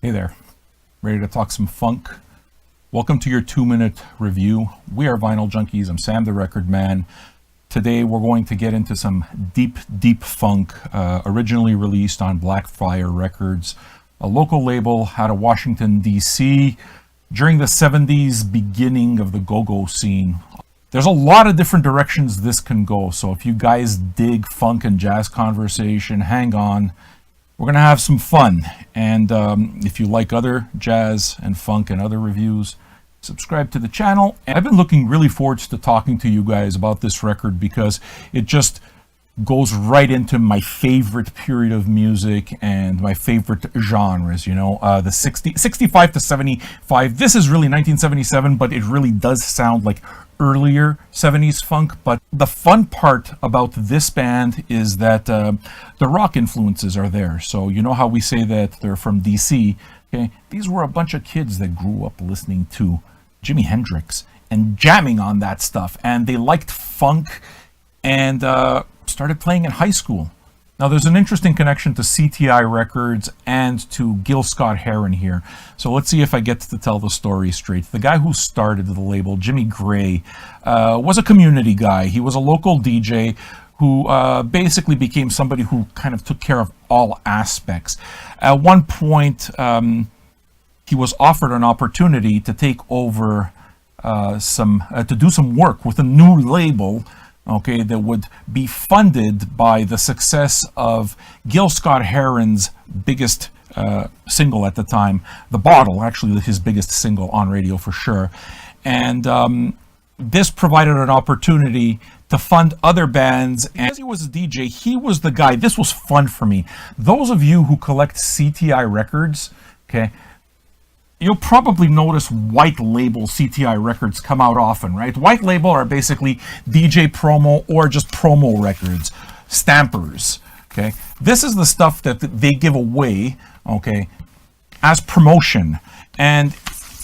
Hey there, ready to talk some funk? Welcome to your 2-minute review. We are Vinyl Junkies. I'm Sam the Record Man. Today we're going to get into some deep funk, originally released on Blackfire Records, a local label out of Washington, D.C. during the 70s, beginning of the go-go scene. There's a lot of different directions this can go, so if you guys dig funk and jazz conversation, hang on. We're going to have some fun, and if you like other jazz and funk and other reviews, subscribe to the channel. And I've been looking really forward to talking to you guys about this record because it just goes right into my favorite period of music and my favorite genres, you know, the 65 to 75. This is really 1977, but it really does sound like earlier 70s funk. But the fun part about this band is that the rock influences are there. So you know how we say that they're from DC? Okay, these were a bunch of kids that grew up listening to Jimi Hendrix and jamming on that stuff, and they liked funk and started playing in high school. Now there's an interesting connection to CTI Records and to Gil Scott-Heron here. So let's see if I get to tell the story straight. The guy who started the label, Jimmy Gray, was a community guy. He was a local DJ who basically became somebody who kind of took care of all aspects. At one point, he was offered an opportunity to take over to do some work with a new label, okay, that would be funded by the success of Gil Scott-Heron's biggest single at the time, The Bottle, actually his biggest single on radio for sure. And this provided an opportunity to fund other bands. And as he was a DJ, he was the guy. This was fun for me. Those of you who collect CTI records, okay, you'll probably notice white label CTI records come out often, right? White label are basically DJ promo or just promo records, stampers, okay? This is the stuff that they give away, okay, as promotion. And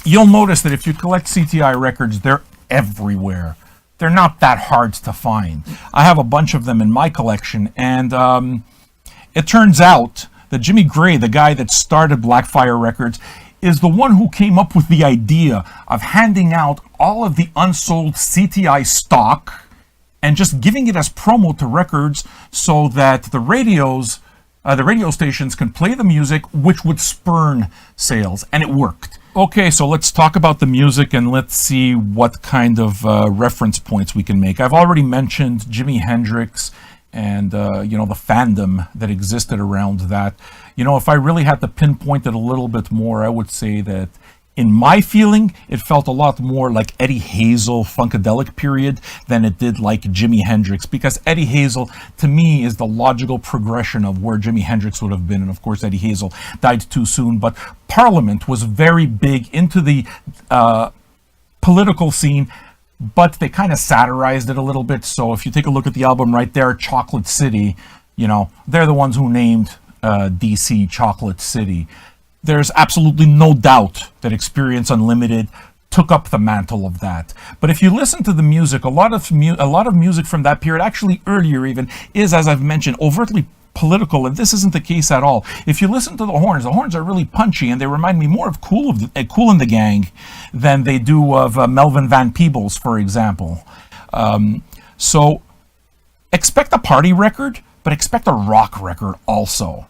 you'll notice that if you collect CTI records, they're everywhere. They're not that hard to find. I have a bunch of them in my collection, and it turns out that Jimmy Gray, the guy that started Blackfire Records, is the one who came up with the idea of handing out all of the unsold CTI stock and just giving it as promo to records so that the radio stations can play the music, which would spurn sales, and it worked. Okay, so let's talk about the music and let's see what kind of reference points we can make. I've already mentioned Jimi Hendrix and you know, the fandom that existed around that. You know, if I really had to pinpoint it a little bit more, I would say that in my feeling, it felt a lot more like Eddie Hazel Funkadelic period than it did like Jimi Hendrix, because Eddie Hazel, to me, is the logical progression of where Jimi Hendrix would have been. And of course, Eddie Hazel died too soon. But Parliament was very big into the political scene, but they kind of satirized it a little bit. So if you take a look at the album right there, Chocolate City, you know, they're the ones who named DC Chocolate City. There's absolutely no doubt that Experience Unlimited took up the mantle of that. But if you listen to the music, a lot of music from that period, actually earlier even, is, as I've mentioned, overtly political, and this isn't the case at all. If you listen to the horns are really punchy, and they remind me more of Kool and the Gang than they do of Melvin Van Peebles, for example. So expect a party record, but expect a rock record also.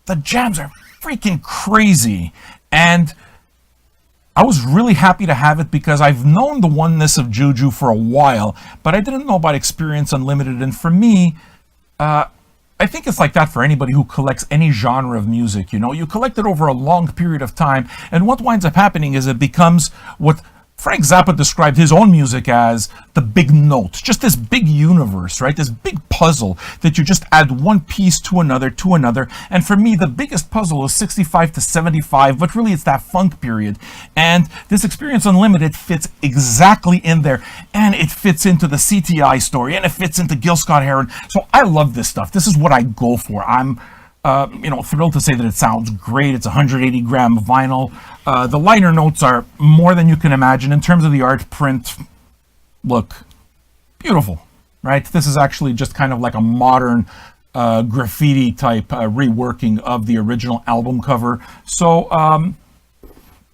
The jams are freaking crazy, and I was really happy to have it because I've known the oneness of Juju for a while, but I didn't know about Experience Unlimited. And for me, I think it's like that for anybody who collects any genre of music. You know, you collect it over a long period of time, and what winds up happening is it becomes what Frank Zappa described his own music as the big note, just this big universe, right? This big puzzle that you just add one piece to another, And for me, the biggest puzzle is 65 to 75, but really it's that funk period. And this Experience Unlimited fits exactly in there. And it fits into the CTI story, and it fits into Gil Scott-Heron. So I love this stuff. This is what I go for. I'm you know, thrilled to say that it sounds great. It's 180 gram vinyl. The liner notes are more than you can imagine. In terms of the art print, look, beautiful, right? This is actually just kind of like a modern graffiti type reworking of the original album cover. So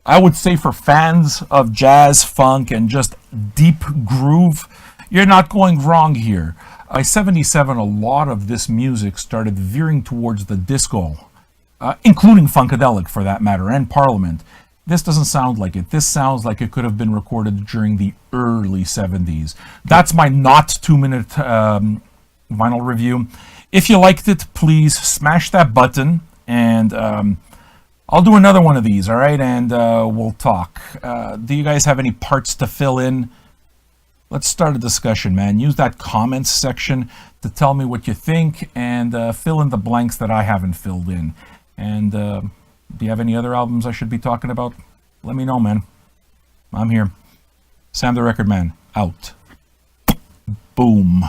I would say for fans of jazz, funk, and just deep groove, you're not going wrong here. By 77, a lot of this music started veering towards the disco, including Funkadelic for that matter, and Parliament. This doesn't sound like it. This sounds like it could have been recorded during the early 70s. That's my not 2-minute vinyl review. If you liked it, please smash that button, and I'll do another one of these, all right? And we'll talk. Do you guys have any parts to fill in? Let's start a discussion, man. Use that comments section to tell me what you think, and fill in the blanks that I haven't filled in. And do you have any other albums I should be talking about? Let me know, man. I'm here. Sam the Record Man, out. Boom.